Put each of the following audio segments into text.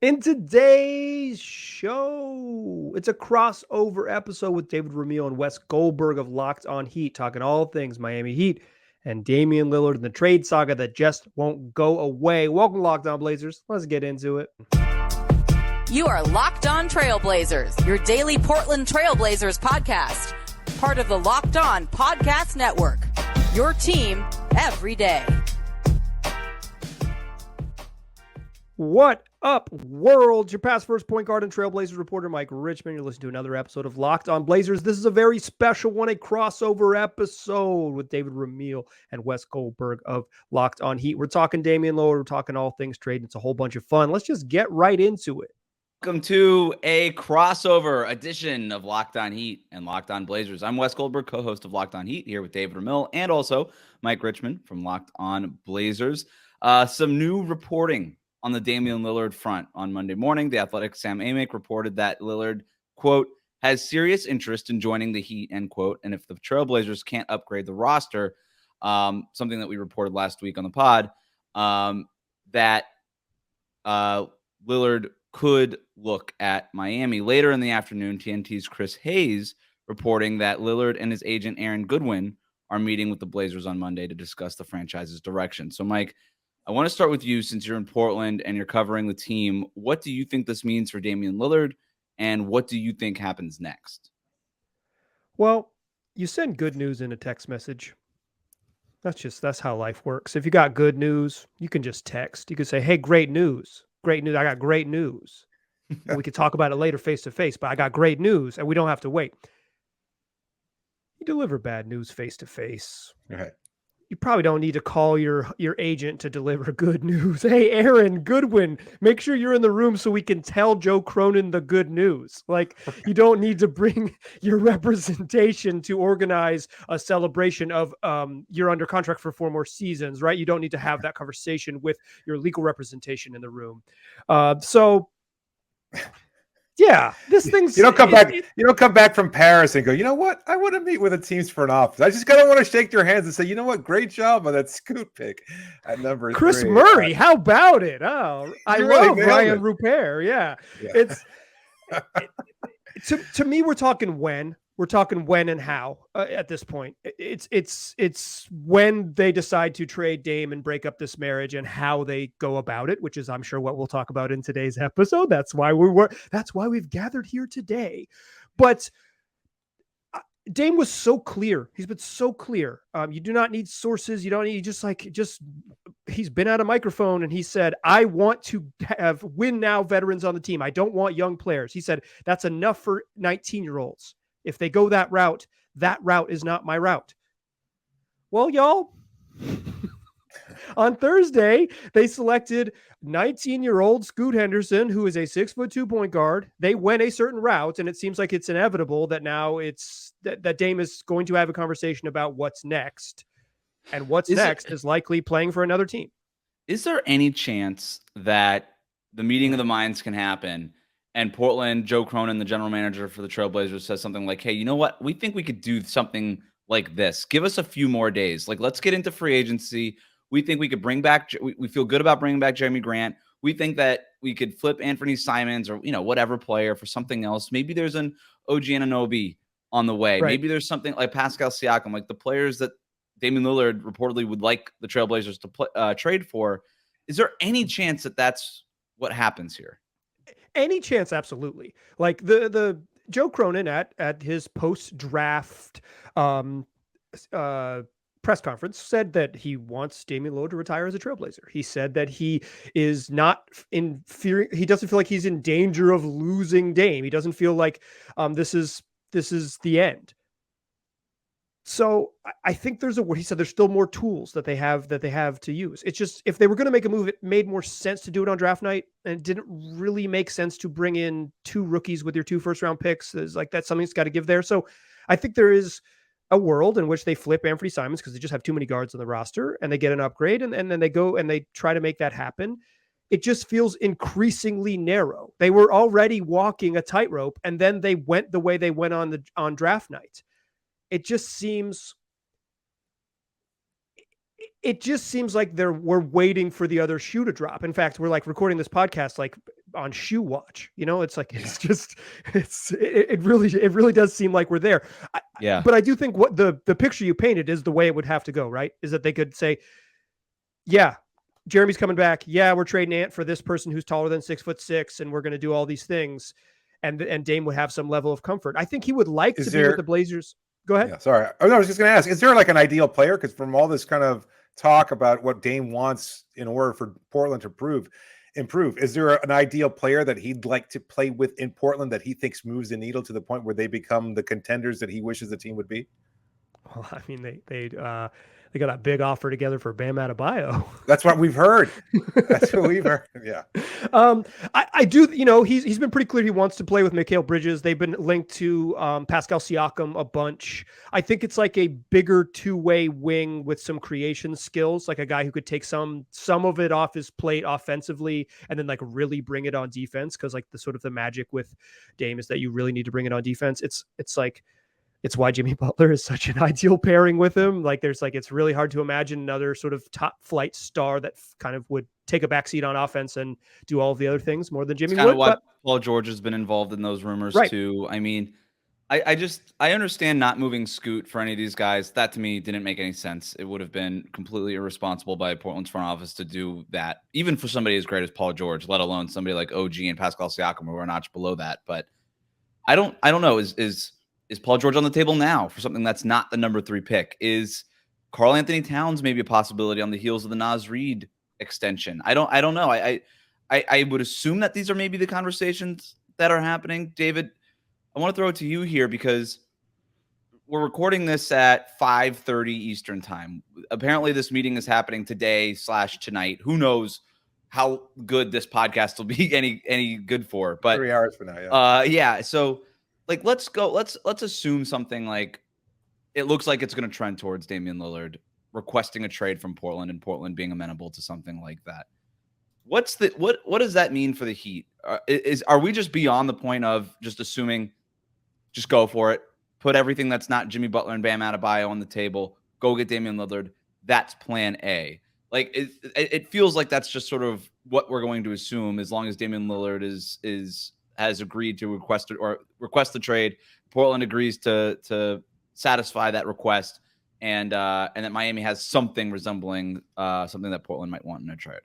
In today's show, it's a crossover episode with David Ramil and Wes Goldberg of Locked On Heat, talking all things Miami Heat and Damian Lillard and the trade saga that just won't go away. Welcome to Locked On Blazers. Let's get into it. You are Locked On Trailblazers, your daily Portland Trailblazers podcast. Part of the Locked On Podcast Network, your team every day. What up, world? Your past first point guard and Trailblazers reporter, Mike Richmond. You're listening to another episode of Locked On Blazers. This is a very special one, a crossover episode with David Ramil and Wes Goldberg of Locked On Heat. We're talking Damian Lillard. We're talking all things trade. It's a whole bunch of fun. Let's just get right into it. Welcome to a crossover edition of Locked On Heat and Locked On Blazers. I'm Wes Goldberg, co-host of Locked On Heat, here with David Ramil and also Mike Richmond from Locked On Blazers. Some new reporting on the Damian Lillard front on Monday morning. The Athletic's Sam Amick reported that Lillard, quote, has serious interest in joining the Heat, end quote. And if the Trailblazers can't upgrade the roster, something that we reported last week on the pod, that Lillard could look at Miami. Later in the afternoon, TNT's Chris Haynes reporting that Lillard and his agent Aaron Goodwin are meeting with the Blazers on Monday to discuss the franchise's direction. So, Mike, I want to start with you since you're in Portland and you're covering the team. What do you think this means for Damian Lillard, and what do you think happens next? Well, you send good news in a text message. That's how life works. If you got good news, you can just text. You can say, hey, great news. Great news. I got great news. And we could talk about it later face to face, but I got great news and we don't have to wait. You deliver bad news face to face. Right. You probably don't need to call your agent to deliver good news. Hey, Aaron Goodwin, make sure you're in the room so we can tell Joe Cronin the good news. Like, you don't need to bring your representation to organize a celebration of you're under contract for 4 more seasons, right? You don't need to have that conversation with your legal representation in the room. Yeah, this thing's you don't come back from Paris and go, you know what? I want to meet with the teams front office. I just gotta want to shake their hands and say, you know what? Great job on that scoot pick at number Chris 3. Murray, how about it? Oh, I love Ryan it. Rupert. Yeah. It's to me, we're talking when and how at this point. It's when they decide to trade Dame and break up this marriage and how they go about it, which is, I'm sure, what we'll talk about in today's episode. That's why we've gathered here today. But Dame was so clear. He's been so clear. You do not need sources. You don't need he's been at a microphone and he said, I want to have win now veterans on the team. I don't want young players. He said, that's enough for 19-year-olds. If they go that route is not my route. Well, y'all, on Thursday, they selected 19-year-old Scoot Henderson, who is a 6'2" point guard. They went a certain route, and it seems like it's inevitable that now that Dame is going to have a conversation about what's next. And what's next is likely playing for another team. Is there any chance that the meeting of the minds can happen and Portland, Joe Cronin, the general manager for the Trailblazers, says something like, hey, you know what? We think we could do something like this. Give us a few more days. Like, let's get into free agency. We think we could bring back – we feel good about bringing back Jeremy Grant. We think that we could flip Anthony Simons or, whatever player for something else. Maybe there's an OG Anunoby on the way. Right. Maybe there's something like Pascal Siakam, like the players that Damian Lillard reportedly would like the Trailblazers to trade for. Is there any chance that that's what happens here? Any chance, absolutely. Like the Joe Cronin at his post-draft press conference said that he wants Damian Lillard to retire as a Trailblazer. He said that he is not in fear. He doesn't feel like he's in danger of losing Dame. He doesn't feel like this is the end. So I think he said there's still more tools that they have to use. It's just, if they were going to make a move, it made more sense to do it on draft night. And it didn't really make sense to bring in 2 rookies with your 2 first-round picks. It's like, that's something that's got to give there. So I think there is a world in which they flip Anthony Simons because they just have too many guards on the roster and they get an upgrade and then they go and they try to make that happen. It just feels increasingly narrow. They were already walking a tightrope and then they went the way they went on draft night. It just seems like we're waiting for the other shoe to drop. In fact, we're like recording this podcast like on shoe watch. It's like, it really does seem like we're there. Yeah. But I do think what the picture you painted is the way it would have to go, right? Is that they could say, yeah, Jeremy's coming back. Yeah, we're trading Ant for this person who's taller than 6'6", and we're going to do all these things. And Dame would have some level of comfort. I think he would like to be with the Blazers. Go ahead. Yeah, sorry. I was just going to ask, is there like an ideal player? Because from all this kind of talk about what Dame wants in order for Portland to improve, is there an ideal player that he'd like to play with in Portland that he thinks moves the needle to the point where they become the contenders that he wishes the team would be? Well, I mean, they got a big offer together for Bam Adebayo. That's what we've heard. That's what we've heard. Yeah. I do. He's been pretty clear he wants to play with Mikal Bridges. They've been linked to Pascal Siakam a bunch. I think it's like a bigger two-way wing with some creation skills, like a guy who could take some of it off his plate offensively and then like really bring it on defense. Because like the magic with Dame is that you really need to bring it on defense. It's why Jimmy Butler is such an ideal pairing with him. Like it's really hard to imagine another sort of top flight star that kind of would take a backseat on offense and do all of the other things more than Jimmy would. But Paul George has been involved in those rumors too. I mean, I understand not moving Scoot for any of these guys. That to me didn't make any sense. It would have been completely irresponsible by Portland's front office to do that, even for somebody as great as Paul George, let alone somebody like OG and Pascal Siakam who are a notch below that. But I don't know. Is Paul George on the table now for something that's not the number 3 pick? Is Karl Anthony Towns maybe a possibility on the heels of the Naz Reid extension? I don't know. I would assume that these are maybe the conversations that are happening. David, I want to throw it to you here because we're recording this at 5:30 Eastern time. Apparently this meeting is happening today/tonight. Who knows how good this podcast will be any good for, but 3 hours from now. Yeah. So like, let's assume something like it looks like it's going to trend towards Damian Lillard requesting a trade from Portland and Portland being amenable to something like that. What does that mean for the Heat? Are we just beyond the point of just assuming, just go for it, put everything that's not Jimmy Butler and Bam Adebayo on the table, go get Damian Lillard? That's plan A. Like it feels like that's just sort of what we're going to assume as long as Damian Lillard has agreed to request the trade. Portland agrees to satisfy that request, and that Miami has something resembling something that Portland might want in a trade.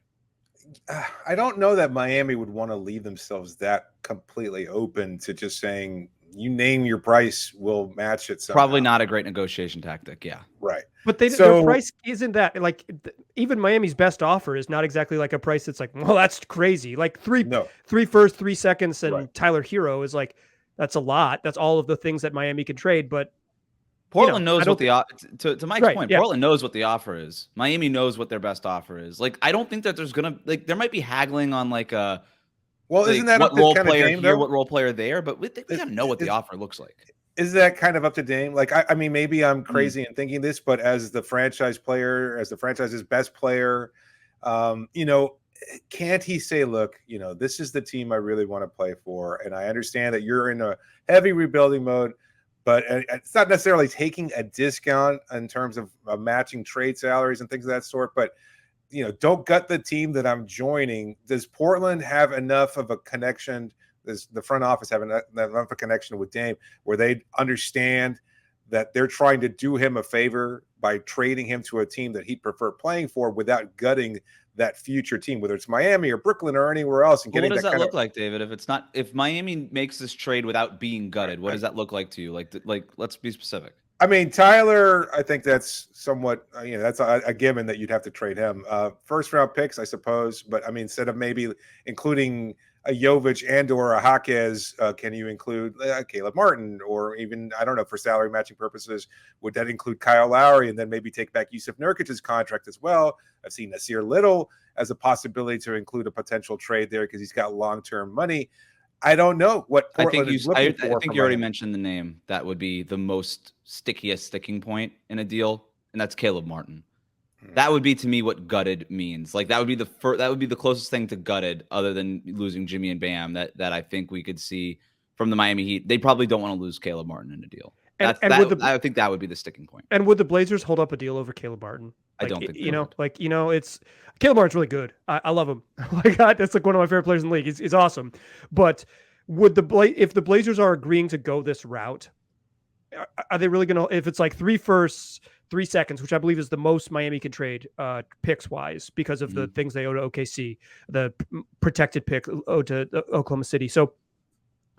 I don't know that Miami would want to leave themselves that completely open to just saying, you name your price, we'll match it somehow. Probably not a great negotiation tactic. Yeah. Right. But their price isn't that, like, even Miami's best offer is not exactly like a price that's like, well, that's crazy. Like three first, 3 seconds, and Tyler Hero is like, that's a lot. That's all of the things that Miami can trade. But Portland knows what to Mike's point. Yeah. Portland knows what the offer is. Miami knows what their best offer is. Like, I don't think that there's gonna, like, there might be haggling on like a, well, like, isn't that what up to role kind of player Dame, here, though? what role player there? But we gotta know what the offer looks like. Is that kind of up to Dame? Like, I mean, maybe I'm crazy in thinking this, but as the franchise player, as the franchise's best player, can't he say, look, this is the team I really want to play for, and I understand that you're in a heavy rebuilding mode, but it's not necessarily taking a discount in terms of matching trade salaries and things of that sort, but don't gut the team that I'm joining. Does Portland have enough of a connection? Does the front office have enough of a connection with Dame where they understand that they're trying to do him a favor by trading him to a team that he'd prefer playing for without gutting that future team, whether it's Miami or Brooklyn or anywhere else? And what does that look like, David? If Miami makes this trade without being gutted, what does that look like to you? Like, let's be specific. I mean, Tyler, I think that's somewhat, that's a given that you'd have to trade him. First round picks, I suppose. But I mean, instead of maybe including a Jovic and or a Jaquez, can you include Caleb Martin, or even, I don't know, for salary matching purposes, would that include Kyle Lowry and then maybe take back Yusuf Nurkic's contract as well? I've seen Nasir Little as a possibility to include a potential trade there because he's got long-term money. I don't know what Portland is looking for. I think you already mentioned the name that would be the most sticking point in a deal, and that's Caleb Martin. That would be, to me, what gutted means. Like, that would be the closest thing to gutted, other than losing Jimmy and Bam, that I think we could see from the Miami Heat. They probably don't want to lose Caleb Martin in a deal. I think that would be the sticking point. And would the Blazers hold up a deal over Caleb Martin? I don't think it's Caleb Martin's really good. I love him. That's like one of my favorite players in the league. He's awesome. But if the Blazers are agreeing to go this route, are they really going to, if it's like 3 firsts, 3 seconds, which I believe is the most Miami can trade picks wise because of the things they owe to OKC, the protected pick owed to Oklahoma City. So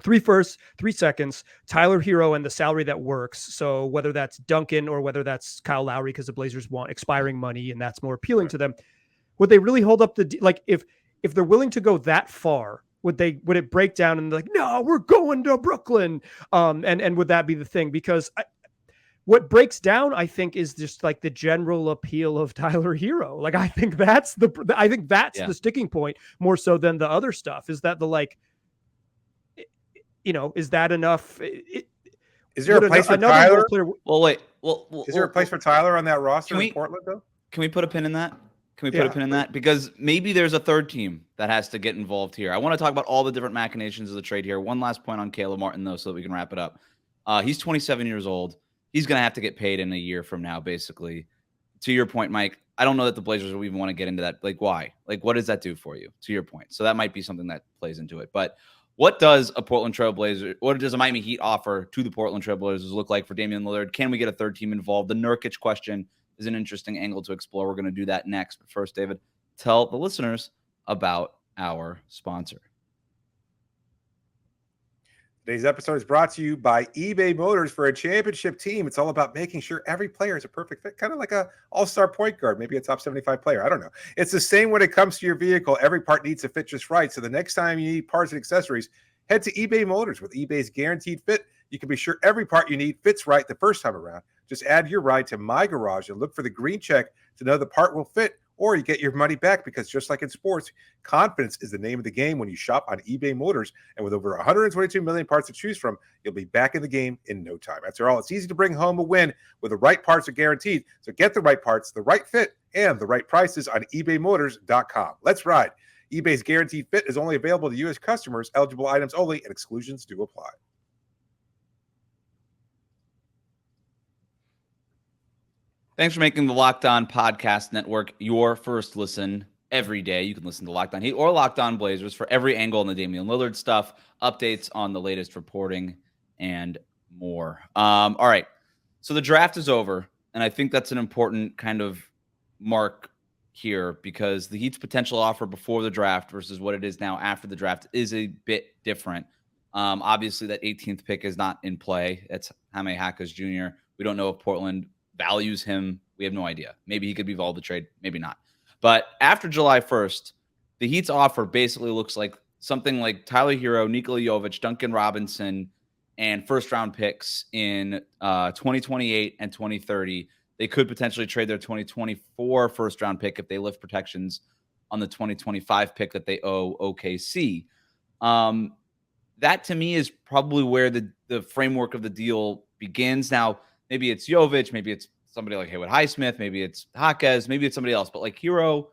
3 firsts, 3 seconds, Tyler Hero, and the salary that works. So whether that's Duncan or whether that's Kyle Lowry, because the Blazers want expiring money and that's more appealing to them, would they really hold up if they're willing to go that far? Would it break down and like, no, we're going to Brooklyn? And would that be the thing? Because what breaks down, I think, is just like the general appeal of Tyler Hero. Like, I think that's the sticking point more so than the other stuff. Is that is that enough? Is there a place for Tyler? Is there a place for Tyler on that roster in Portland, though? Can we put a pin in that? Because maybe there's a third team that has to get involved here. I want to talk about all the different machinations of the trade here. One last point on Caleb Martin, though, so that we can wrap it up. He's 27 years old. He's going to have to get paid in a year from now, basically. To your point, Mike, I don't know that the Blazers would even want to get into that. Like, why? Like, what does that do for you, to your point? So that might be something that plays into it. But what does a Miami Heat offer to the Portland Trail Blazers look like for Damian Lillard? Can we get a third team involved? The Nurkic question is an interesting angle to explore. We're going to do that next. But first, David, tell the listeners about our sponsor. Today's episode is brought to you by eBay Motors. For a championship team, it's all about making sure every player is a perfect fit, kind of like a all-star point guard, maybe a top 75 player. I don't know. It's the same when it comes to your vehicle. Every part needs to fit just right. So the next time you need parts and accessories, head to eBay Motors. With eBay's guaranteed fit, you can be sure every part you need fits right the first time around. Just add your ride to My Garage and look for the green check to know the part will fit, or you get your money back, because just like in sports, confidence is the name of the game when you shop on eBay Motors. And with over 122 million parts to choose from, you'll be back in the game in no time. After all, it's easy to bring home a win when the right parts are guaranteed. So get the right parts, the right fit, and the right prices on ebaymotors.com. Let's ride. eBay's guaranteed fit is only available to U.S. customers. Eligible items only, and exclusions do apply. Thanks for making the Locked On Podcast Network your first listen every day. You can listen to Locked On Heat or Locked On Blazers for every angle on the Damian Lillard stuff, updates on the latest reporting, and more. All right. So the draft is over, and I think that's an important kind of mark here, because the Heat's potential offer before the draft versus what it is now after the draft is a bit different. Obviously, that 18th pick is not in play. It's Jaime Jaquez Jr. We don't know if Portland values him. We have no idea. Maybe he could be involved in the trade, maybe not. But after July 1st, the Heat's offer basically looks like something like Tyler Hero, Nikola Jovic, Duncan Robinson, and first-round picks in 2028 and 2030. They could potentially trade their 2024 first-round pick if they lift protections on the 2025 pick that they owe OKC. That, to me, is probably where the framework of the deal begins. Now, maybe it's Jovic, maybe it's somebody like Haywood Highsmith, maybe it's Jaquez, maybe it's somebody else. But like Hero,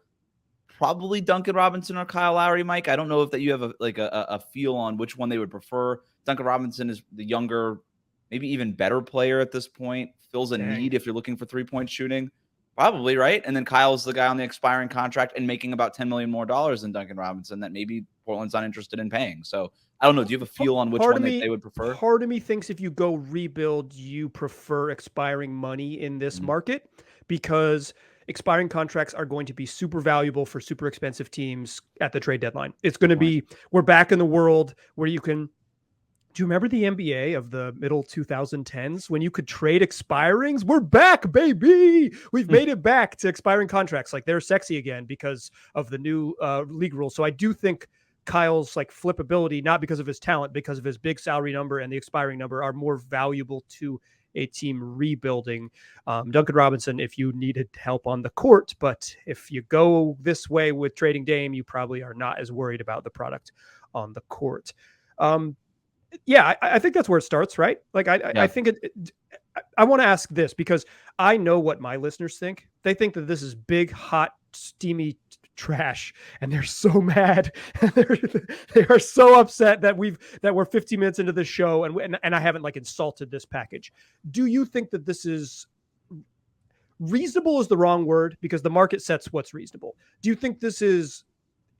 probably Duncan Robinson or Kyle Lowry, Mike. I don't know if that you have a feel on which one they would prefer. Duncan Robinson is the younger, maybe even better player at this point. Fills a need if you're looking for three-point shooting. Probably, right? And then Kyle's the guy on the expiring contract and making about $10 million more than Duncan Robinson that maybe Portland's not interested in paying. So I don't know. Do you have a feel on which one they would prefer? Part of me thinks if you go rebuild, you prefer expiring money in this market, because expiring contracts are going to be super valuable for super expensive teams at the trade deadline. It's going to be, we're back in the world where you can, do you remember the NBA of the middle 2010s when you could trade expirings? We're back, baby. We've made it back to expiring contracts. Like, they're sexy again because of the new league rules. So I do think Kyle's like flippability, not because of his talent, because of his big salary number and the expiring number, are more valuable to a team rebuilding. Duncan Robinson, if you needed help on the court, but if you go this way with trading Dame, you probably are not as worried about the product on the court. I think that's where it starts, right? Like, I think I want to ask this because I know what my listeners think. They think that this is big, hot, steamy trash, and they're so mad. They are so upset that we're 15 minutes into the show and I haven't like insulted this package. Do you think that this is reasonable? Is the wrong word, because the market sets what's reasonable. Do you think this is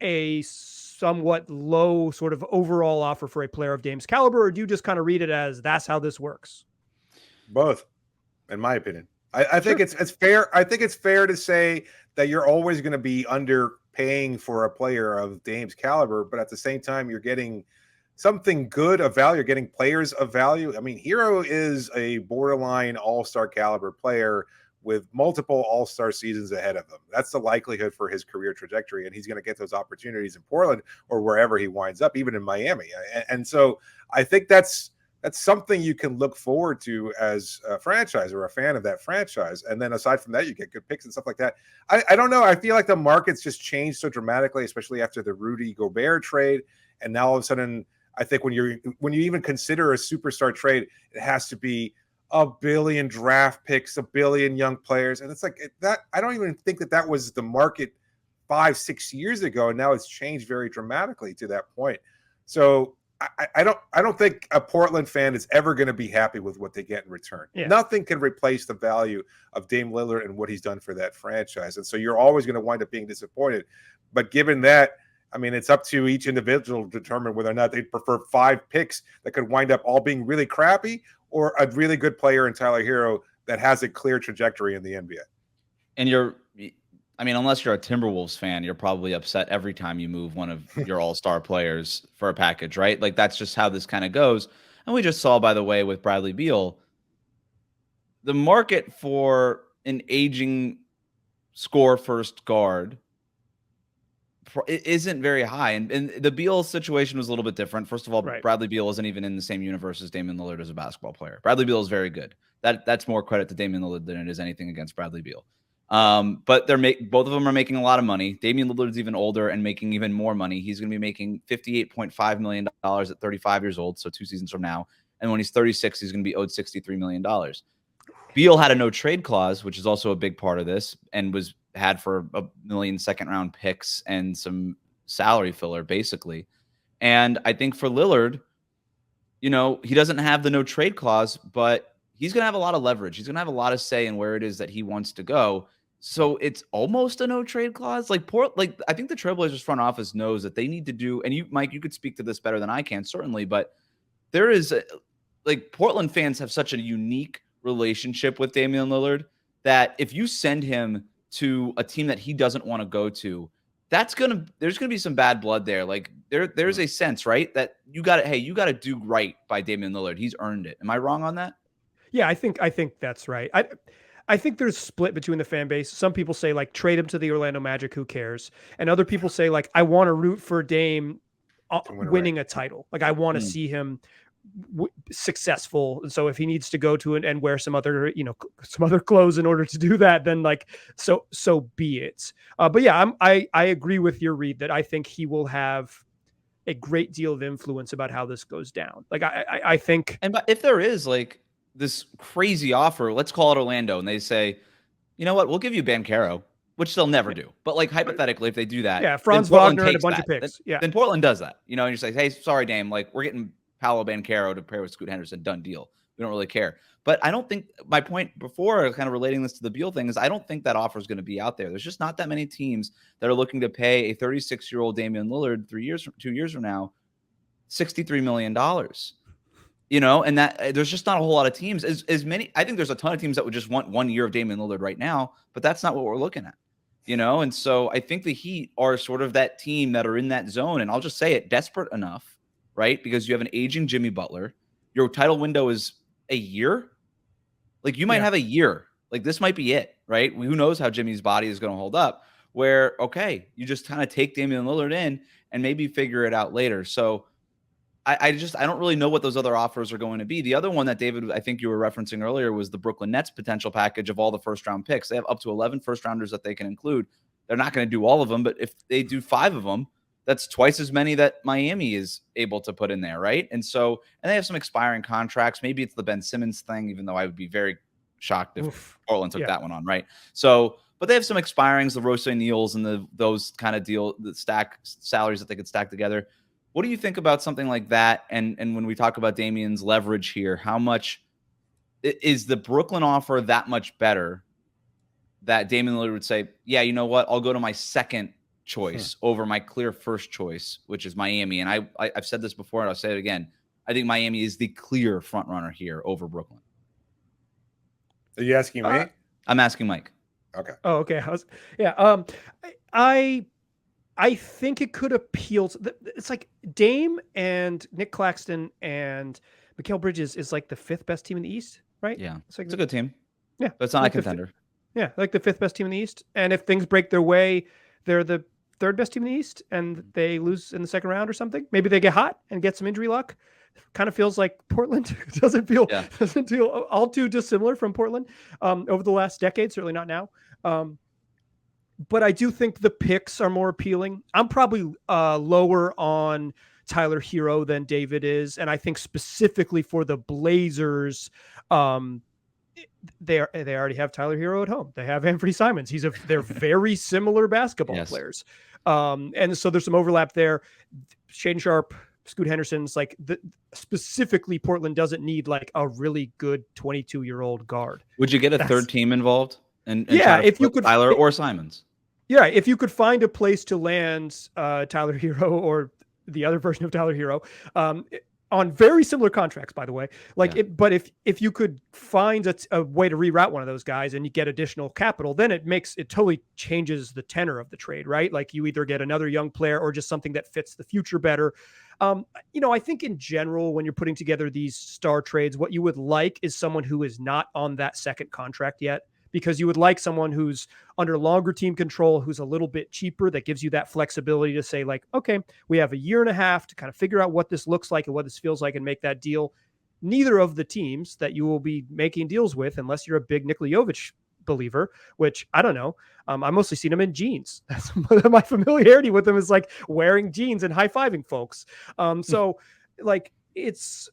a somewhat low sort of overall offer for a player of Dame's caliber, or do you just kind of read it as that's how this works? Both, in my opinion. I think it's fair. I think it's fair to say that you're always going to be underpaying for a player of Dame's caliber, but at the same time, you're getting something good of value. You're getting players of value. I mean, Hero is a borderline all-star caliber player with multiple all-star seasons ahead of him. That's the likelihood for his career trajectory, and he's going to get those opportunities in Portland or wherever he winds up, even in Miami. And so I think that's something you can look forward to as a franchise or a fan of that franchise. And then aside from that, you get good picks and stuff like that. I don't know. I feel like the market's just changed so dramatically, especially after the Rudy Gobert trade. And now all of a sudden, I think when you even consider a superstar trade, it has to be $1 billion draft picks, $1 billion young players. And it's like that. I don't even think that was the market 5-6 years ago. And now it's changed very dramatically to that point. So I don't think a Portland fan is ever going to be happy with what they get in return. Yeah. Nothing can replace the value of Dame Lillard and what he's done for that franchise. And so you're always going to wind up being disappointed. But given that, I mean, it's up to each individual to determine whether or not they prefer 5 picks that could wind up all being really crappy or a really good player in Tyler Hero that has a clear trajectory in the NBA. And unless you're a Timberwolves fan, you're probably upset every time you move one of your all-star players for a package, right? Like, that's just how this kind of goes. And we just saw, by the way, with Bradley Beal, the market for an aging score-first guard isn't very high. And the Beal situation was a little bit different. First of all, right. Bradley Beal isn't even in the same universe as Damian Lillard as a basketball player. Bradley Beal is very good. That's more credit to Damian Lillard than it is anything against Bradley Beal. But both of them are making a lot of money. Damian Lillard's even older and making even more money. He's going to be making $58.5 million at 35 years old, so 2 seasons from now. And when he's 36, he's going to be owed $63 million. Beal had a no-trade clause, which is also a big part of this, and had for $1 million second-round picks and some salary filler, basically. And I think for Lillard, he doesn't have the no-trade clause, but he's going to have a lot of leverage. He's going to have a lot of say in where it is that he wants to go. So it's almost a no-trade clause. I think the Trailblazers front office knows that they need to do, and you, Mike, you could speak to this better than I can, certainly, but there is, Portland fans have such a unique relationship with Damian Lillard that if you send him to a team that he doesn't want to go to, there's going to be some bad blood there. There's a sense, right, that you got to do right by Damian Lillard. He's earned it. Am I wrong on that? Yeah, I think that's right. I think there's split between the fan base. Some people say trade him to the Orlando Magic, who cares? And other people say I want to root for Dame winning a title. I want to see him successful. And so if he needs to go to it and wear some other clothes in order to do that, then so be it. But yeah, I agree with your read that I think he will have a great deal of influence about how this goes down. I think, and if there is this crazy offer, let's call it Orlando, and they say, you know what, we'll give you Banchero, which they'll never do. But hypothetically, if they do that, yeah, Franz Wagner and a bunch of picks. Then Portland does that, and you say, hey, sorry, Dame, we're getting Paolo Banchero to pair with Scoot Henderson, done deal. We don't really care. But I don't think, my point before, kind of relating this to the Beal thing, is I don't think that offer is going to be out there. There's just not that many teams that are looking to pay a 36-year-old Damian Lillard 2 years from now, $63 million. And that there's just not a whole lot of teams. As many, I think there's a ton of teams that would just want 1 year of Damian Lillard right now, but that's not what we're looking at. And so I think the Heat are sort of that team that are in that zone, and I'll just say it, desperate enough, right? Because you have an aging Jimmy Butler. Your title window is a year. You might have a year. This might be it, right? Who knows how Jimmy's body is going to hold up, where, okay, you just kind of take Damian Lillard in and maybe figure it out later. So I don't really know what those other offers are going to be. The other one that, David, I think you were referencing earlier was the Brooklyn Nets potential package of all the first-round picks. They have up to 11 first-rounders that they can include. They're not going to do all of them, but if they do 5 of them, that's twice as many that Miami is able to put in there, right? And they have some expiring contracts. Maybe it's the Ben Simmons thing, even though I would be very shocked if Portland took that one on, right? So, but they have some expirings, the Rose Neals and those kind of the stack salaries that they could stack together. What do you think about something like that? And when we talk about Damian's leverage here, how much is the Brooklyn offer that much better that Damian Lillard would say, yeah, you know what? I'll go to my second choice over my clear first choice, which is Miami. And I've said this before, and I'll say it again. I think Miami is the clear front runner here over Brooklyn. Are you asking me? I'm asking Mike. Okay. Oh, okay. I think it could appeal to it's like Dame and Nick Claxton and Mikal Bridges is like the 5th best team in the East, right? Yeah. It's a good team. Yeah. But it's not like a contender. Like the 5th best team in the East. And if things break their way, they're the 3rd best team in the East and they lose in the second round or something. Maybe they get hot and get some injury luck. Kind of feels like Portland. doesn't feel all too dissimilar from Portland over the last decade, certainly not now. But I do think the picks are more appealing. I'm probably lower on Tyler Hero than David is. And I think specifically for the Blazers, they already have Tyler Hero at home. They have Anthony Simons. They're very similar basketball players. And so there's some overlap there. Shaedon Sharpe, Scoot Henderson's specifically Portland doesn't need like a really good 22-year-old guard. Would you get a third team involved? And if you could, Tyler or Simons. Yeah, if you could find a place to land Tyler Hero or the other version of Tyler Hero on very similar contracts, by the way. But if you could find a way to reroute one of those guys and you get additional capital, then it totally changes the tenor of the trade, right? Like you either get another young player or just something that fits the future better. I think in general, when you're putting together these star trades, what you would like is someone who is not on that second contract yet, because you would like someone who's under longer team control, who's a little bit cheaper, that gives you that flexibility to say like, okay, we have a year and a half to kind of figure out what this looks like and what this feels like and make that deal. Neither of the teams that you will be making deals with, unless you're a big Nikola Jovic believer, which I don't know. I mostly seen him in jeans. That's my familiarity with him is like wearing jeans and high-fiving folks. So like it's,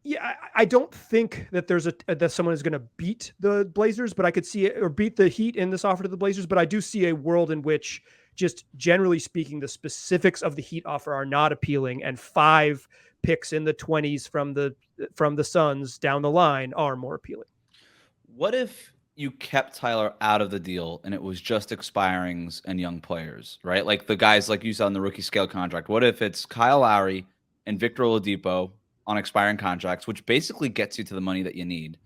yeah, I don't think that that someone is going to beat the Blazers, but I could see it, or beat the Heat in this offer to the Blazers. But I do see a world in which, just generally speaking, the specifics of the Heat offer are not appealing, and 5 picks in the 20s from the Suns down the line are more appealing. What if you kept Tyler out of the deal and it was just expirings and young players, right? Like the guys like you saw in the rookie scale contract. What if it's Kyle Lowry and Victor Oladipo on expiring contracts, which basically gets you to the money that you need?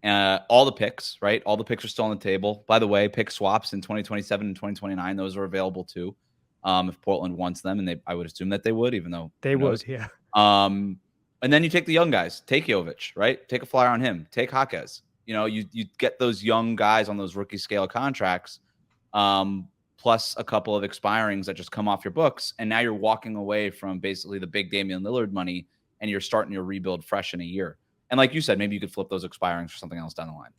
All the picks, right? All the picks are still on the table. By the way, pick swaps in 2027 and 2029, those are available too. If Portland wants them, and I would assume that they would, even though they would, yeah. And then you take the young guys, take Jovic, right? Take a flyer on him, take Jaquez. You get those young guys on those rookie scale contracts, plus a couple of expirings that just come off your books. And now you're walking away from basically the big Damian Lillard money, and you're starting your rebuild fresh in a year. And like you said, maybe you could flip those expirings for something else down the line.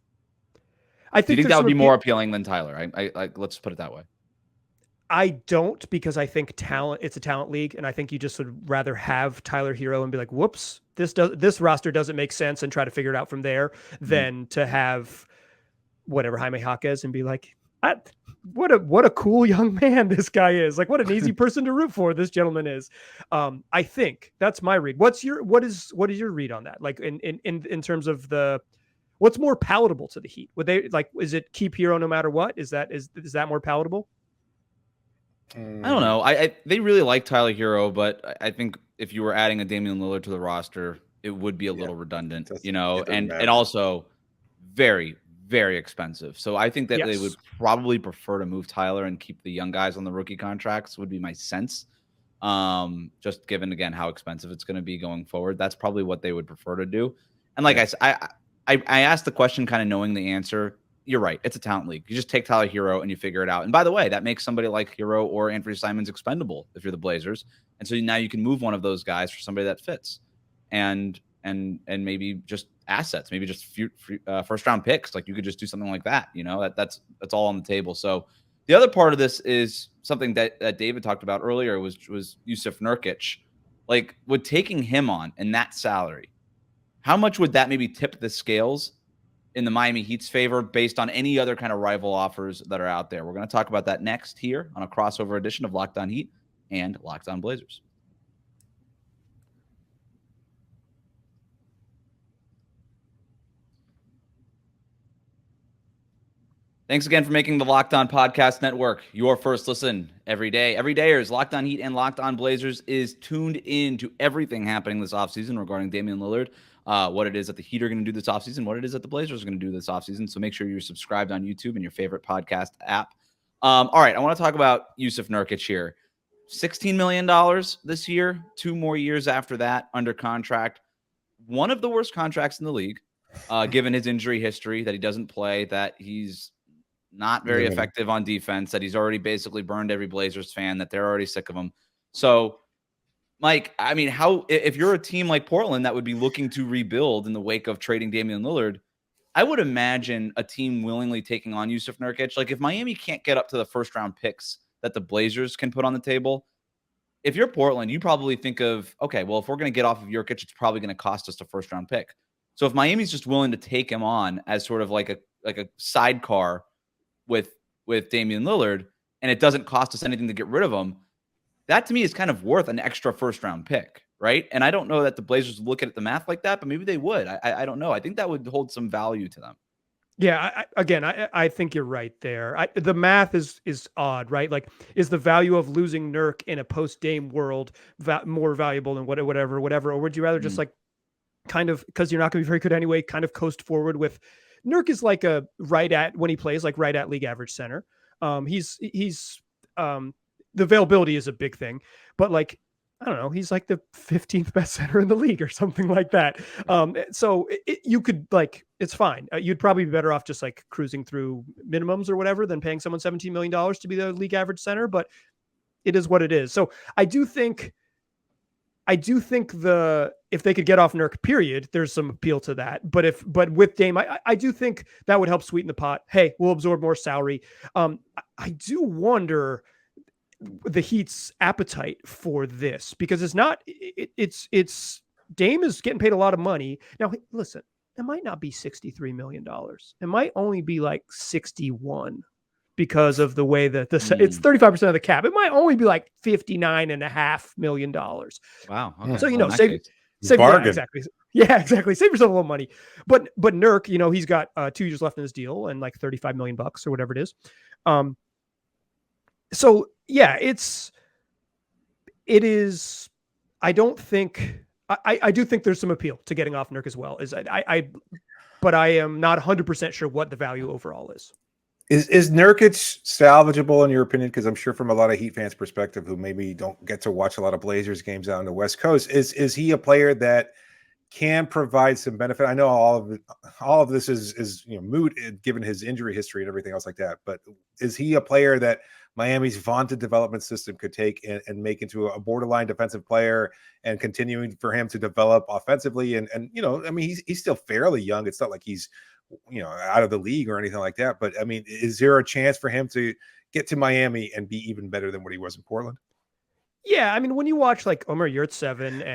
I think Do you think that would be more appealing than Tyler? Let's put it that way. I don't, because I think it's a talent league, and I think you just would rather have Tyler Hero and be like, whoops, this roster doesn't make sense, and try to figure it out from there, than to have whatever Jaime Jaquez and be like, what a cool young man this guy is. Like, what an easy person to root for this gentleman is. I think that's my read. What is your read on that? Like in terms of what's more palatable to the Heat? Would they is it keep Hero no matter what? Is that more palatable? I don't know. They really like Tyler Hero, but I think if you were adding a Damian Lillard to the roster, it would be a little redundant, and also very, very expensive. So I think that they would probably prefer to move Tyler and keep the young guys on the rookie contracts, would be my sense. Just given, again, how expensive it's going to be going forward. That's probably what they would prefer to do. And like I asked the question kind of knowing the answer. You're right. It's a talent league. You just take Tyler Hero and you figure it out. And by the way, that makes somebody like Hero or Anthony Simons expendable if you're the Blazers. And so now you can move one of those guys for somebody that fits, and maybe just assets, maybe just first round picks. Like you could just do something like that. That's all on the table. So the other part of this is something that David talked about earlier was Jusuf Nurkic. Like, would taking him on and that salary, how much would that maybe tip the scales in the Miami Heat's favor based on any other kind of rival offers that are out there. We're going to talk about that next here on a crossover edition of Locked On Heat and Locked On Blazers. Thanks again for making the Locked On Podcast Network your first listen every day. Everydayers, Locked On Heat and Locked On Blazers is tuned in to everything happening this offseason regarding Damian Lillard, what it is that the Heat are going to do this offseason, what it is that the Blazers are going to do this offseason. So make sure you're subscribed on YouTube and your favorite podcast app. All right, I want to talk about Jusuf Nurkic here. $16 million this year, 2 more years after that under contract. One of the worst contracts in the league, given his injury history, that he doesn't play, that he's not very effective on defense, that he's already basically burned every Blazers fan, that they're already sick of him. So, Mike, I mean, if you're a team like Portland that would be looking to rebuild in the wake of trading Damian Lillard, I would imagine a team willingly taking on Jusuf Nurkic. Like, if Miami can't get up to the first-round picks that the Blazers can put on the table, if you're Portland, you probably think of, okay, well, if we're going to get off of Nurkic, it's probably going to cost us a first-round pick. So if Miami's just willing to take him on as sort of like a sidecar with Damian Lillard, and it doesn't cost us anything to get rid of him, that to me is kind of worth an extra first-round pick, right? And I don't know that the Blazers look at the math like that, but maybe they would. I don't know. I think that would hold some value to them. Yeah, I think you're right there. The math is odd, right? Like, is the value of losing Nurk in a post-Dame world more valuable than whatever? Or would you rather just like kind of, because you're not going to be very good anyway, kind of coast forward with Nurk is like when he plays, like right at league average center. He's the availability is a big thing, but like, I don't know, he's like the 15th best center in the league or something like that. So you could like, it's fine. You'd probably be better off just like cruising through minimums or whatever than paying someone $17 million to be the league average center, but it is what it is. So I do think if they could get off Nurk, period, there's some appeal to that. But with Dame, I do think that would help sweeten the pot. Hey, we'll absorb more salary. I do wonder the Heat's appetite for this, because it's Dame is getting paid a lot of money. Now, listen, it might not be $63 million. It might only be like 61 because of the way that it's 35% of the cap. It might only be like $59.5 million. Wow. Okay. So, save bargain. exactly. Yeah, exactly. Save yourself a little money. But Nurk, he's got 2 years left in his deal and like $35 million or whatever it is. So yeah, it is. I don't think I do think there's some appeal to getting off Nurk as well. But I am not 100% sure what the value overall is. Is Nurkic salvageable in your opinion? Because I'm sure from a lot of Heat fans' perspective, who maybe don't get to watch a lot of Blazers games out on the West Coast, is he a player that can provide some benefit? I know all of this is moot given his injury history and everything else like that. But is he a player that Miami's vaunted development system could take and make into a borderline defensive player, and continuing for him to develop offensively? And I mean, he's still fairly young. It's not like he's out of the league or anything like that. But I mean, is there a chance for him to get to Miami and be even better than what he was in Portland? Yeah, I mean, when you watch like Omer Yurtseven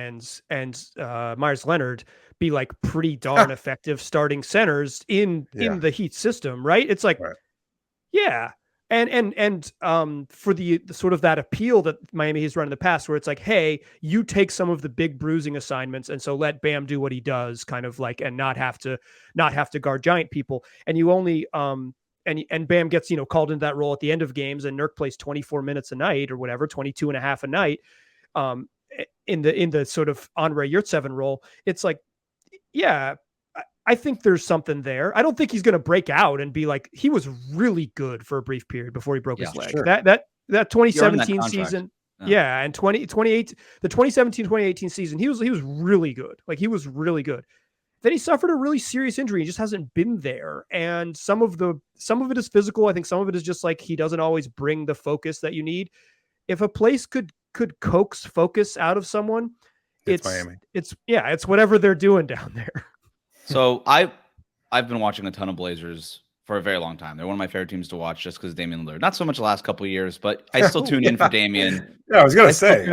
and Myers Leonard be like pretty darn effective starting centers in the Heat system, right? It's like, yeah. And for the sort of that appeal that Miami has run in the past, where it's like, hey, you take some of the big bruising assignments, and so let Bam do what he does, kind of like, and not have to guard giant people. And you only and Bam gets called into that role at the end of games, and Nurk plays 24 minutes a night or whatever, 22 and a half a night, in the sort of Andre Yurtseven role. It's like, yeah, I think there's something there. I don't think he's going to break out and be like, he was really good for a brief period before he broke his leg. Sure. That 2017 season. Yeah. And 2018, the 2017-2018 season, he was really good. Like, he was really good. Then he suffered a really serious injury. He just hasn't been there. And some of it is physical. I think some of it is just like, he doesn't always bring the focus that you need. If a place could coax focus out of someone, it's Miami. It's whatever they're doing down there. So I've been watching a ton of Blazers for a very long time. They're one of my favorite teams to watch just because Damian Lillard. Not so much the last couple of years, but I still tune in for Damian. Yeah, I was going to say.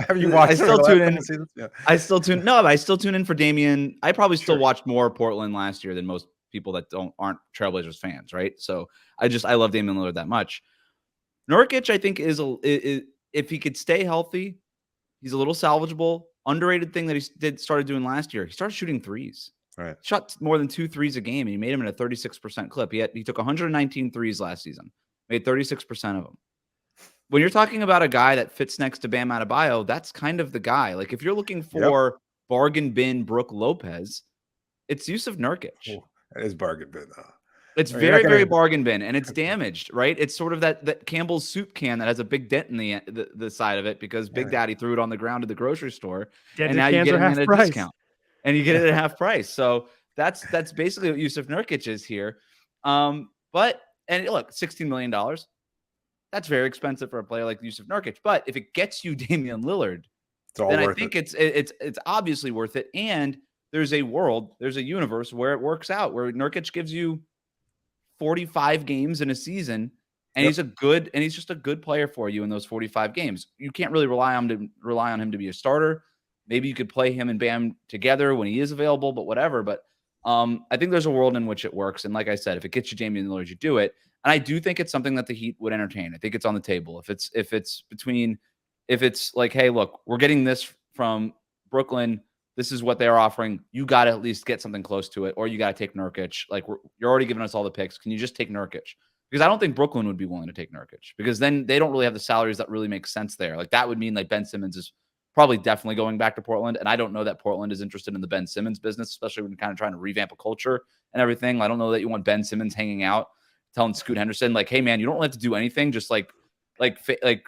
Have you watched? I still tune in. Yeah. I still tune in for Damian. I probably still watched more Portland last year than most people that aren't Trailblazers fans, right? So I love Damian Lillard that much. Nurkic, I think, is if he could stay healthy, he's a little salvageable. Underrated thing that he started doing last year, he started shooting threes. Right. Shot more than 2 threes a game, and he made him in a 36% clip. He took 119 threes last season, made 36% of them. When you're talking about a guy that fits next to Bam Adebayo, that's kind of the guy. Like, if you're looking for bargain bin Brook Lopez, it's Yusuf Nurkic. Ooh, that is bargain bin, though. It's very, very bargain bin, and it's damaged, right? It's sort of that Campbell's soup can that has a big dent in the side of it because Big Daddy threw it on the ground at the grocery store, and now you get it at a discount, and you get it at half price. So that's basically what Yusuf Nurkic is here. And look, $16 million, that's very expensive for a player like Yusuf Nurkic. But if it gets you Damian Lillard, then I think it's obviously worth it. And there's a universe where it works out, where Nurkic gives you 45 games in a season, and he's just a good player for you in those 45 games. You can't really rely on him to be a starter. Maybe you could play him and Bam together when he is available, but whatever. But I think there's a world in which it works. And like I said, if it gets you Damian Lillard, you do it. And I do think it's something that the Heat would entertain. I think it's on the table. If it's like, hey, look, we're getting this from Brooklyn, this is what they're offering. You got to at least get something close to it, or you got to take Nurkic. Like, you're already giving us all the picks. Can you just take Nurkic? Because I don't think Brooklyn would be willing to take Nurkic, because then they don't really have the salaries that really make sense there. Like, that would mean like Ben Simmons is probably definitely going back to Portland. And I don't know that Portland is interested in the Ben Simmons business, especially when you're kind of trying to revamp a culture and everything. I don't know that you want Ben Simmons hanging out, telling Scoot Henderson, like, hey man, you don't have to do anything. Just like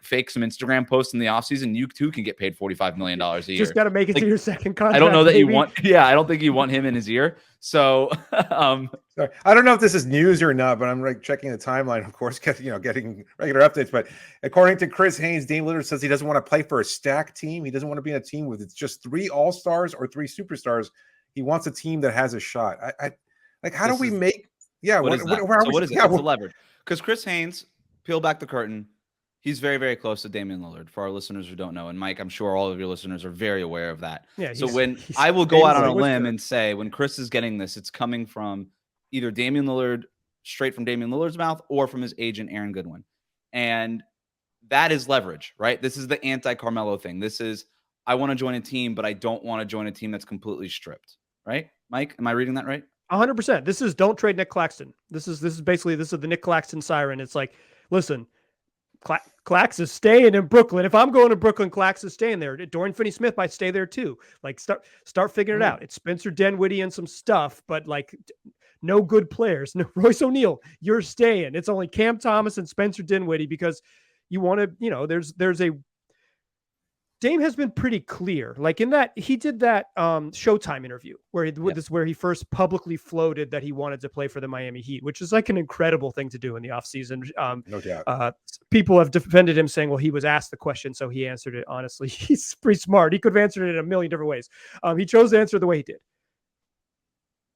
fake some Instagram posts in the offseason. You too can get paid $45 million a year. Just got to make it to your second contract. I don't know that baby. I don't think you want him in his ear. So, sorry, I don't know if this is news or not, but I'm like checking the timeline, of course, getting regular updates. But according to Chris Haynes, Dame Lillard says he doesn't want to play for a stacked team. He doesn't want to be in a team with it's just 3 all-stars or 3 superstars. He wants a team that has a shot. What is the leverage? Because Chris Haynes, peel back the curtain. He's very, very close to Damian Lillard, for our listeners who don't know. And Mike, I'm sure all of your listeners are very aware of that. Yeah, so I will go out on a limb and say, when Chris is getting this, it's coming from either Damian Lillard, straight from Damian Lillard's mouth, or from his agent, Aaron Goodwin. And that is leverage, right? This is the anti-Carmelo thing. This is, I want to join a team, but I don't want to join a team that's completely stripped, right? Mike, am I reading that right? 100%. This is don't trade Nick Claxton. This is the Nick Claxton siren. It's like, listen, Clax is staying in Brooklyn. If I'm going to Brooklyn, Clax is staying there. Dorian Finney-Smith might stay there too. Like, start figuring it out. It's Spencer Dinwiddie and some stuff, but like, no good players. No, Royce O'Neal, you're staying. It's only Cam Thomas and Spencer Dinwiddie, because you want to, there's a Dame has been pretty clear. Like, in that, he did that Showtime interview where he first publicly floated that he wanted to play for the Miami Heat, which is like an incredible thing to do in the offseason. No doubt. People have defended him, saying, well, he was asked the question, so he answered it honestly. He's pretty smart. He could have answered it in a million different ways. He chose to answer the way he did.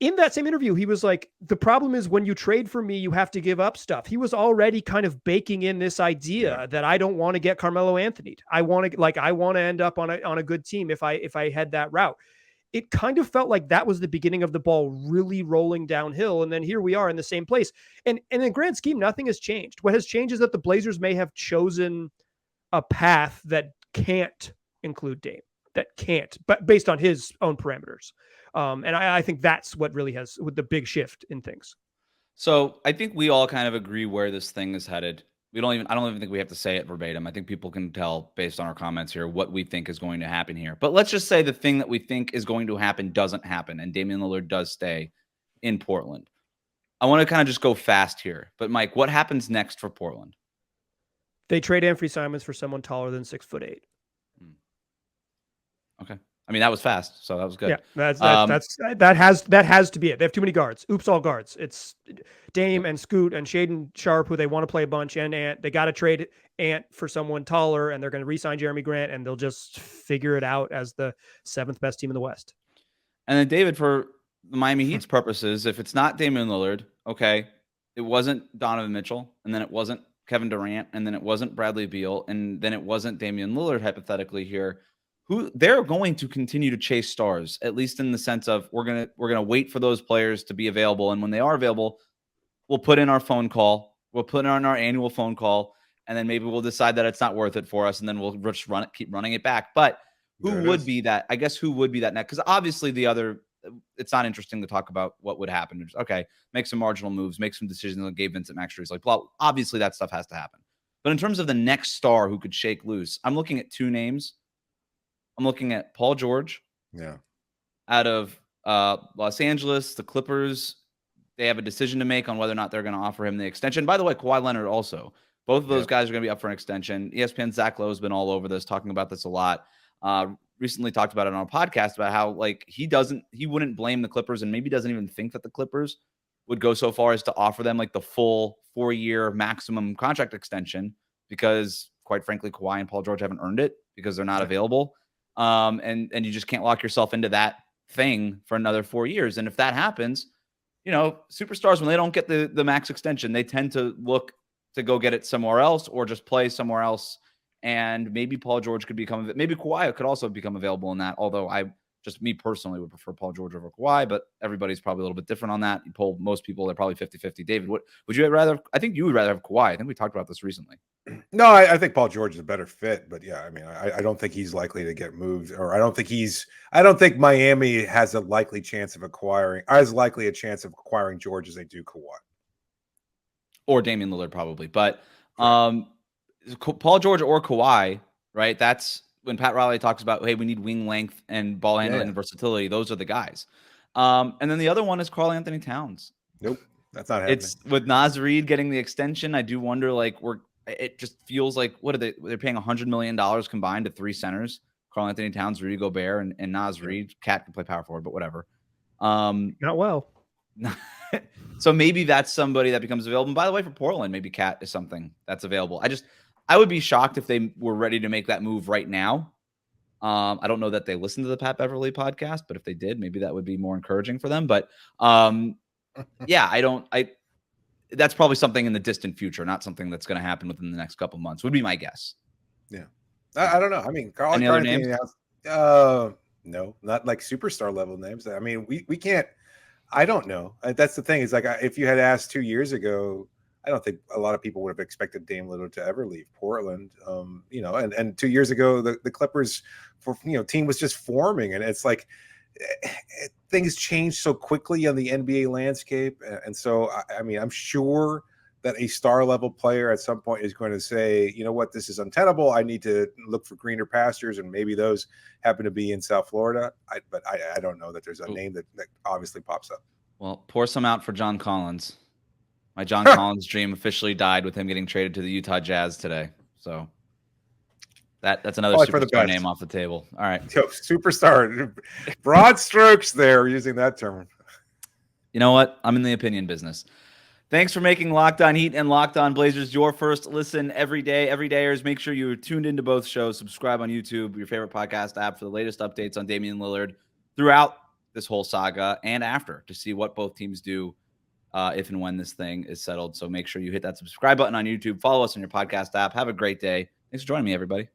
In that same interview, he was like, the problem is when you trade for me, you have to give up stuff. He was already kind of baking in this idea that I don't want to get Carmelo Anthony. I want to end up on a good team if I head that route. It kind of felt like that was the beginning of the ball really rolling downhill. And then here we are in the same place. And in the grand scheme, nothing has changed. What has changed is that the Blazers may have chosen a path that can't include Dame, but based on his own parameters. And I think that's what really has with the big shift in things. So I think we all kind of agree where this thing is headed. I don't even think we have to say it verbatim. I think people can tell based on our comments here what we think is going to happen here. But let's just say the thing that we think is going to happen doesn't happen, and Damian Lillard does stay in Portland. I want to kind of just go fast here. But Mike, what happens next for Portland? They trade Anthony Simons for someone taller than 6'8". Okay. I mean, that was fast, so that was good. Yeah, that has to be it. They have too many guards. Oops, all guards. It's Dame and Scoot and Shaden Sharp, who they want to play a bunch, and Ant. They got to trade Ant for someone taller, and they're going to re-sign Jeremy Grant, and they'll just figure it out as the 7th best team in the West. And then, David, for the Miami Heat's purposes, if it's not Damian Lillard, okay, it wasn't Donovan Mitchell, and then it wasn't Kevin Durant, and then it wasn't Bradley Beal, and then it wasn't Damian Lillard, hypothetically here. who they're going to continue to chase stars, at least in the sense of we're gonna wait for those players to be available, and when they are available, we'll put in our phone call, we'll put in our annual phone call, and then maybe we'll decide that it's not worth it for us, and then we'll just keep running it back. But who would be that? I guess who would be that next? Because obviously it's not interesting to talk about what would happen. Just, okay, make some marginal moves, make some decisions on Gabe Vincent, Max Strus. Like, well, obviously that stuff has to happen. But in terms of the next star who could shake loose, I'm looking at two names. I'm looking at Paul George. Yeah. Out of Los Angeles, the Clippers, they have a decision to make on whether or not they're going to offer him the extension. By the way, Kawhi Leonard also. Both of those guys are going to be up for an extension. ESPN's Zach Lowe has been all over this, talking about this a lot. Recently talked about it on a podcast about how he wouldn't blame the Clippers and maybe doesn't even think that the Clippers would go so far as to offer them like the full 4-year maximum contract extension because, quite frankly, Kawhi and Paul George haven't earned it because they're not available. And you just can't lock yourself into that thing for another 4 years. And if that happens, superstars, when they don't get the max extension, they tend to look to go get it somewhere else or just play somewhere else. And maybe Paul George could become, maybe Kawhi could also become available in that. Although me personally would prefer Paul George over Kawhi, but everybody's probably a little bit different on that. You poll most people, they're probably 50-50. David, what would you rather? I think you would rather have Kawhi. I think we talked about this recently. No, I think Paul George is a better fit, but yeah, I mean, I don't think he's likely to get moved, or I don't think Miami has a likely chance of acquiring George as they do Kawhi. Or Damian Lillard, probably. But Paul George or Kawhi, right? That's when Pat Riley talks about, hey, we need wing length and ball handling and versatility. Those are the guys. And then the other one is Karl Anthony Towns. Nope, that's not happening. It's with Naz Reid getting the extension. I do wonder, it just feels like they're paying $100 million combined to 3 centers: Karl Anthony Towns, Rudy Gobert, and Naz Reid. Cat can play power forward, but whatever. Not well. So maybe that's somebody that becomes available. And by the way, for Portland, maybe Cat is something that's available. I would be shocked if they were ready to make that move right now. I don't know that they listen to the Pat Beverly podcast, but if they did, maybe that would be more encouraging for them. But that's probably something in the distant future, not something that's going to happen within the next couple of months, would be my guess. Yeah. I don't know. I mean, Karl Anthony, no, not like superstar level names. I mean, we can't, I don't know. That's the thing. Is like, if you had asked 2 years ago, I don't think a lot of people would have expected Dame Lillard to ever leave Portland. And 2 years ago, the Clippers team was just forming, and it's like things change so quickly on the NBA landscape. And so, I mean, I'm sure that a star level player at some point is going to say, you know what, this is untenable. I need to look for greener pastures, and maybe those happen to be in South Florida. But I don't know that there's a name that obviously pops up. Well, pour some out for John Collins. My John Collins dream officially died with him getting traded to the Utah Jazz today. So that's another superstar name off the table. All right. Yo, superstar. Broad strokes there, using that term. You know what? I'm in the opinion business. Thanks for making Locked On Heat and Locked On Blazers your first listen every day. Everydayers, make sure you're tuned into both shows. Subscribe on YouTube, your favorite podcast app, for the latest updates on Damian Lillard throughout this whole saga and after, to see what both teams do if and when this thing is settled. So make sure you hit that subscribe button on YouTube. Follow us on your podcast app. Have a great day. Thanks for joining me, everybody.